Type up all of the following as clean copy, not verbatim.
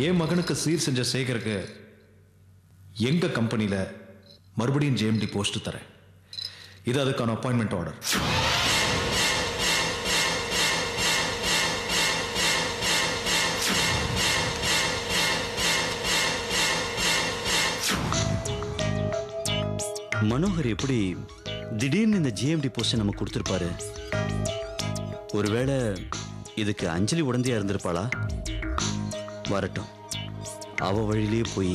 என் மகனுக்கு சீர் செஞ்ச சேகருக்கு எங்க கம்பெனியில மறுபடியும் ஜேஎம்டி போஸ்ட் தரேன். இது அதுக்கான அப்பாயின்மெண்ட் ஆர்டர். மனோகர் எப்படி திடீர்னு இந்த ஜிஎம்டி போஸ்ட் நம்ம கொடுத்துருப்பாரு? ஒருவேளை இதுக்கு அஞ்சலி உடந்தையா இருந்திருப்பாளா? வரட்டும், அவ வழியிலேயே போய்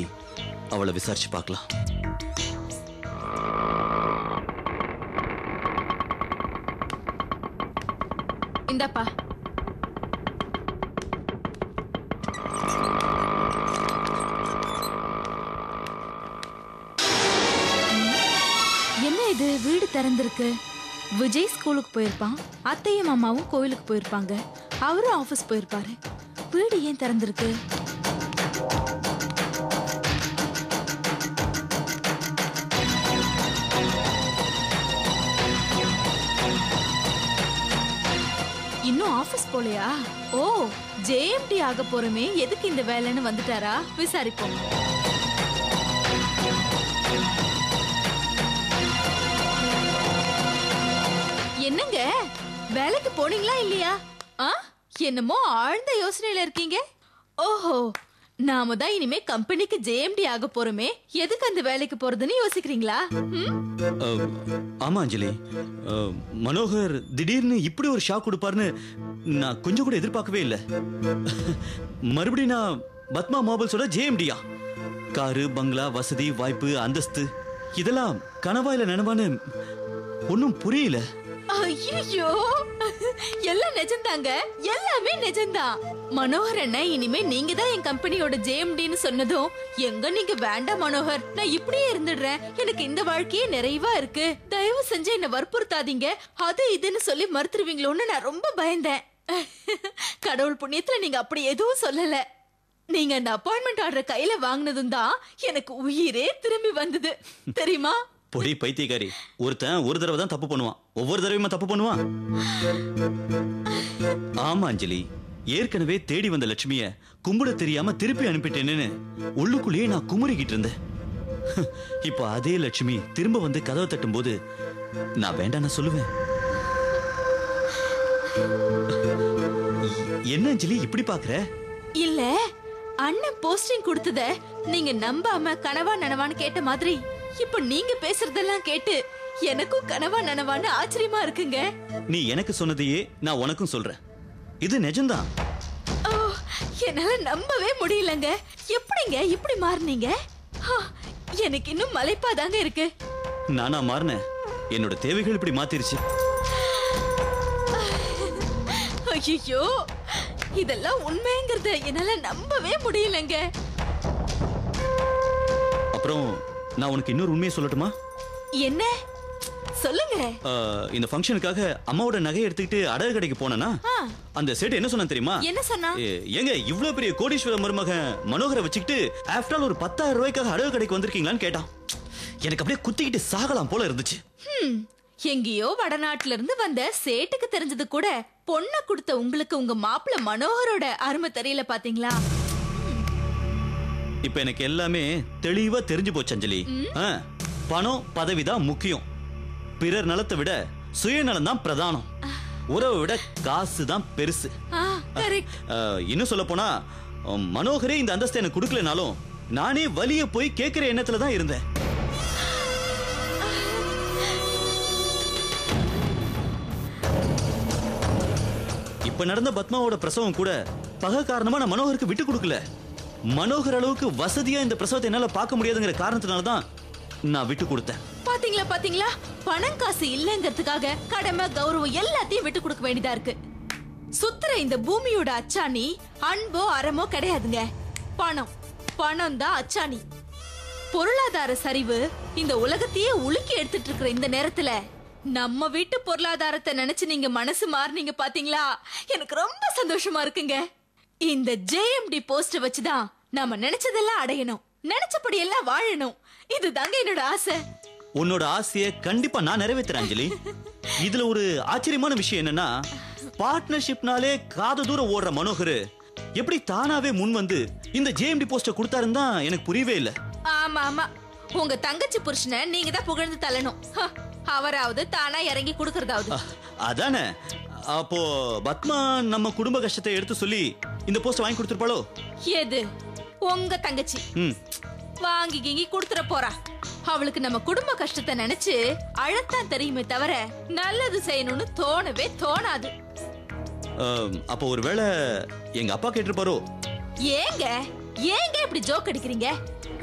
அவளை விசாரிச்சு பார்க்கலாம். இந்தாப்பா. என்ன இது, வீடு திறந்திருக்கு? விஜய் ஸ்கூலுக்கு போயிருப்பான், அத்தையும் அம்மாவும் கோயிலுக்கு போயிருப்பாங்க, அவரும் ஆபீஸ் போயிருப்பாரு. வீடு ஏன் திறந்திருக்கு? இன்னும் ஆபீஸ் போலையா? ஓ, ஜேஎம்டி ஆக போறமே, எதுக்கு இந்த வேலைன்னு வந்துட்டாரா? விசாரிப்போம். என்னங்க, வேலைக்கு போனீங்களா இல்லையா? என்னமோ ஆழ்ந்த யோசனையில இருக்கீங்க. ஓஹோ, நாம தான் இனிமே கம்பெனிக்கு ஜேஎம்டி ஆக போறோமே, எதுக்கு அந்த வேலைக்கு போறதுன்னு யோசிக்கிறீங்களா? ஆமா அஞ்சலி, மனோகர் திடீர்னு இப்படி ஒரு ஷாக் கொடுப்பாருன்னு நான் கொஞ்சம் கூட எதிர்பார்க்கவே இல்லை. மறுபடியும் நான் பத்மா மொபைல்ஸோட ஜேஎம்டியா? காரு, பங்களா, வசதி, வாய்ப்பு, அந்தஸ்து, இதெல்லாம் கனவா இல்ல நனவான்னு ஒன்னும் புரியல. ஐயோ, எல்லாம் நிஜம்தாங்க, எல்லாமே நிஜம்தான். மனோகர் அண்ணா, இனிமே நீங்க தான் என் கம்பெனியோட ஜேஎம்டின்னு சொன்னதும், எங்க நீங்க வேண்டாம் மனோகர், நான் இப்படியே இருந்துடுறேன், எனக்கு இந்த வாழ்க்கையே நிறைவா இருக்கு, தயவு செஞ்சு என்ன வற்புறுத்தாதீங்க, அது இதுன்னு சொல்லி மறுத்துருவீங்களோன்னு நான் ரொம்ப பயந்தேன். கடவுள் புண்ணியத்துல நீங்க அப்படி எதுவும் சொல்லல. நீங்க அந்த அப்பாயின்மெண்ட் ஆர்டர் கையில வாங்கினதும் தான் எனக்கு உயிரே திரும்பி வந்தது, தெரியுமா? பொடி பைத்தியக்காரி, ஒருத்தன் ஒரு தடவை தான் தப்பு பண்ணுவான், ஒவ்வொரு தடவையுமா தப்பு பண்ணுவான்? ஆமா அஞ்சலி, ஏற்கனவே தேடி வந்த லட்சுமிய கும்பிட தெரியாம திருப்பி அனுப்பிட்டேன்னு உள்ளுக்குள்ளேயே நான் குமுறிக்கிட்டு இருந்தேன். இப்ப அதே லட்சுமி திரும்ப வந்து கதவை தட்டும் போது நான் வேண்டாம் சொல்லுவேன். என்ன அஞ்சலி இப்படி பாக்குற? இல்ல, அண்ணன் போஸ்டிங் கொடுத்தத நீங்க நம்பாம கனவா நனவான்னு கேட்ட மாதிரி, இப்ப நீங்க பேசுறதெல்லாம் கேட்டு எனக்கும் கனவா நனவான்னு ஆச்சரியமா இருக்குங்க. நீ எனக்கு சொன்னதையே நான் உனக்கும் சொல்றேன், இது நிஜம்தான். என்னால நம்பவே முடியலங்க. எப்படிங்க இப்படி மாறினீங்க? எனக்கு இன்னும் மலைப்பாதாங்க இருக்கு. நானா மாறினேன்? என்னோட தேவைகள் இப்படி மாத்திருச்சு. ஐயோ, இதெல்லாம் உண்மைங்கிறத என்னால நம்பவே முடியலங்க. அப்புறம் நான் உனக்கு இன்னொரு உண்மையை சொல்லட்டுமா? என்ன? சொல்லுங்க. இந்த ஃபங்க்ஷனுக்காக அம்மாவோட நகை எடுத்துக்கிட்டு அடகு கடைக்கு போனேனா, அந்த சேட்டு என்ன சொன்னா தெரியுமா? என்ன சொன்னா? ஏங்க இவ்ளோ பெரிய கோடீஸ்வர மருமகன் மனோகரை வச்சுக்கிட்டு ஆஃப்டர் ஆல் ஒரு 10,000 ரூபாய்க்காக அடகு கடைக்கு வந்திருக்கீங்களான்னு கேட்டான். எனக்கு அப்படியே குத்திக்கிட்டு சாகலாம் போல இருந்துச்சு. எங்கேயோ வடநாட்டுல இருந்து வந்த சேட்டுக்கு தெரிஞ்சது கூட பொண்ணை கொடுத்த உங்களுக்கு உங்க மாப்பிள்ள மனோகரோட அருமை தெரியல பாத்தீங்களா? இப்ப எனக்கு எல்லாமே தெளிவா தெரிஞ்சு போச்சு அஞ்சலி. பணம் பதவிதான் முக்கியம், பிறர் நலத்தை விட சுயநலம் தான் பிரதானம், உறவை விட காசு தான் பெருசு. இன்னும் சொல்ல போனா மனோகரே இந்த அந்தஸ்தை எனக்கு கொடுக்கலனாலும் நானே வலிய போய் கேட்கிற எண்ணத்துல தான் இருந்தேன். இப்ப நடந்த பத்மாவோட பிரசவம் கூட பகை காரணமா நான் மனோகருக்கு விட்டு கொடுக்கல. மனோகர் அளவுக்கு வசதியா இந்த பிரசவத்தை என்னால பார்க்க முடியாதுங்கிற காரணத்தினாலதான் நான் விட்டு கொடுத்தேன். பாத்தீங்களா பாத்தீங்களா, பணம் காசு இல்லங்கிறதுக்காக கடமை கௌரவம் எல்லாத்தையும் விட்டு கொடுக்க வேண்டியதா இருக்கு. சுத்துற இந்த பூமியோட அச்சாணி அன்போ அறமோ கிடையாதுங்க, பணம். பணம் தான் அச்சாணி. பொருளாதார சரிவு இந்த உலகத்தையே உலுக்கி எடுத்துட்டு இருக்கிற இந்த நேரத்துல நம்ம வீட்டு பொருளாதாரத்தை நினைச்சு நீங்க மனசு மாறினீங்க பாத்தீங்களா? எனக்கு ரொம்ப சந்தோஷமா இருக்குங்க. இந்த ஜேஎம்டி போஸ்ட் வச்சுதான் நாம நினைச்சதெல்லாம் அடையணும், நினைச்சபடி எல்லாம் வாழணும். இதுதாங்க என்னோட ஆசை. உன்னோட ஆசையை கண்டிப்பா நான் நிறைவேற்றுறேன் அஞ்சலி. இதுல ஒரு ஆச்சரியமான விஷயம் என்னன்னா, பார்ட்னர்ஷிப்னாலே காத தூரம் ஓடுற மனோகர் எப்படி தானாவே முன் வந்து இந்த ஜேஎம்டி போஸ்ட கொடுத்தாருன்னு தான் எனக்கு புரியவே இல்ல. ஆமா ஆமா, உங்க தங்கச்சி புருஷனை நீங்க தான் புகழ்ந்து தள்ளணும். அவராவது தானா இறங்கி கொடுக்கறதாவது. அதானே. அப்போ பத்மா நம்ம குடும்ப கஷ்டத்தை எடுத்து சொல்லி இந்த போஸ்ட் வாங்கி கொடுத்துருப்பாளோ? எது உங்க தங்கச்சி வாங்கி கிங்கி கொடுத்துற போறா? அவளுக்கு நம்ம குடும்ப கஷ்டத்தை நினைச்சு அழத்தான் தெரியுமே தவிர நல்லது செய்யணும்னு தோணவே தோணாது. அப்போ ஒருவேளை எங்க அப்பா கேட்டிருப்பாரோ? ஏங்க ஏங்க இப்படி ஜோக் அடிக்கிறீங்க?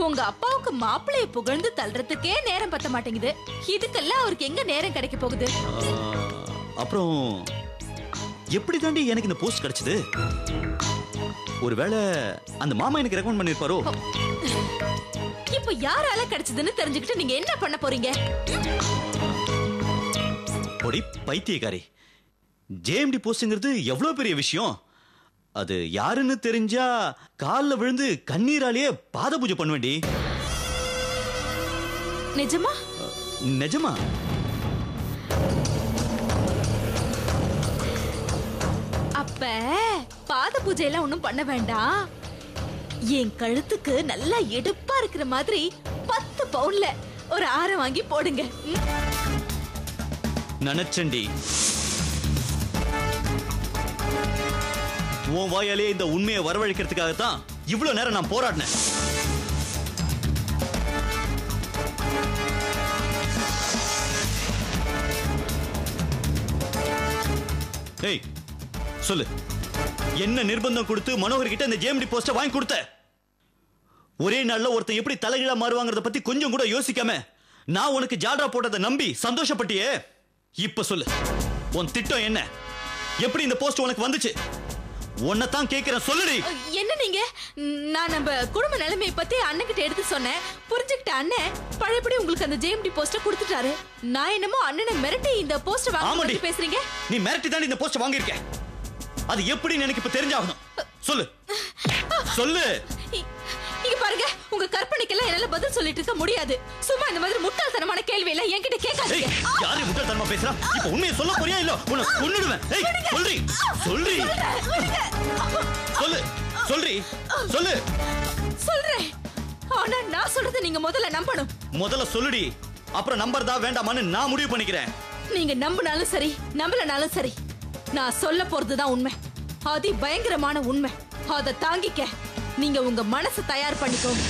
உங்க அப்பாவுக்கு மாப்பிள்ளைய புகழ்ந்து தள்ளுறதுக்கே நேரம் பத்த மாட்டேங்குது. இதுக்கெல்லாம் அவருக்கு எங்க நேரம் கிடைக்க போகுது? அப்புறம் எப்படி தாண்டி எனக்கு இந்த போஸ்ட் கிடைச்சது? ஒருவேளை அந்த மாமா எனக்கு ரெக்கமெண்ட் பண்ணிருப்பாரோ? இப்ப யாரால கிடைச்சதுன்னு தெரிஞ்சுக்கிட்டு நீங்க என்ன பண்ண போறீங்க? பொடி பைத்தியக்காரி, ஜேஎம்டி போஸ்ட்ங்கிறது எவ்வளவு பெரிய விஷயம். அது யாருன்னு தெரிஞ்சா கால்ல விழுந்து கண்ணீராலேயே பாத பூஜை பண்ணுவேண்டி. நிஜமா? நிஜமா. அப்ப பாத பூஜை எல்லாம் ஒண்ணும் பண்ண வேண்டாம். என் கழுத்துக்கு நல்லா எடுப்பா இருக்கிற மாதிரி 10 பவுன்ல ஒரு ஆரம் வாங்கி போடுங்க. நினைச்சண்டி, உன் வாயாலே இந்த உண்மையை வரவழைக்கிறதுக்காகத்தான் இவ்வளவு நேரம் நான் போராடினேன். ஏய் சொல்லு, என்ன நிர்பந்தம் கொடுத்து மனோகர் கிட்ட இந்த ஜேஎம்டி போஸ்ட வாங்கி கொடுத்த? ஒரே நாள்ல ஒருத்தன் எப்படி தலைகீழா மாறுவாங்கறத பத்தி கொஞ்சம் கூட யோசிக்காம நான் உனக்கு ஜால்ரா போட்டதை நம்பி சந்தோஷப்பட்டியே. இப்ப சொல்லு, உன் திட்டம் என்ன? எப்படி இந்த போஸ்ட் உனக்கு வந்துச்சு? உன்னைத்தான் கேட்கிறேன், சொல்லுடி. என்ன நீங்க? நான் நம்ம குடும்ப நிலைமையை பத்தி அண்ணன் கிட்ட எடுத்து சொன்னேன். புரிஞ்சுக்கிட்ட அண்ணன் பழையபடி உங்களுக்கு அந்த ஜேஎம்டி போஸ்ட கொடுத்துட்டாரு. நான் என்னமோ அண்ணனை மிரட்டி இந்த போஸ்ட வாங்கி பேசுறீங்க. நீ மிரட்டி தான் இந்த போஸ்ட் வாங்கியிருக்க. அது எப்படின்னு எனக்கு இப்ப தெரிஞ்சாகணும். சொல்லு சொல்லு. இங்க பாருங்க, உங்க கற்பனைக்கெல்லாம் என்னால பதில் சொல்லிட்டு இருக்க முடியாது. சும்மா இந்த மாதிரி முட்டாள்தனமான கேள்வி எல்லாம் என்கிட்ட கேட்காதீங்க. யாரு முட்டாள்தனமா பேசுறா? இப்ப உண்மையை சொல்ல போறியா இல்ல உன்னை கொன்னுடுவேன். ஏய் சொல்றி சொல்றி. சொல்லு சொல்றி சொல்லு. சொல்றேன், ஆனா நான் சொல்றதை நீங்க முதல்ல நம்பணும். முதல்ல சொல்லுடி, அப்புறம் நம்பர் தான் வேண்டாமான்னு நான் முடிவு பண்ணிக்கிறேன். நீங்க நம்பினாலும் சரி நம்பலனாலும் சரி, நான் சொல்ல போறதுதான் உண்மை. அதி பயங்கரமான உண்மை. அதை தாங்கிக்க நீங்க உங்க மனசை தயார் பண்ணிக்கோங்க.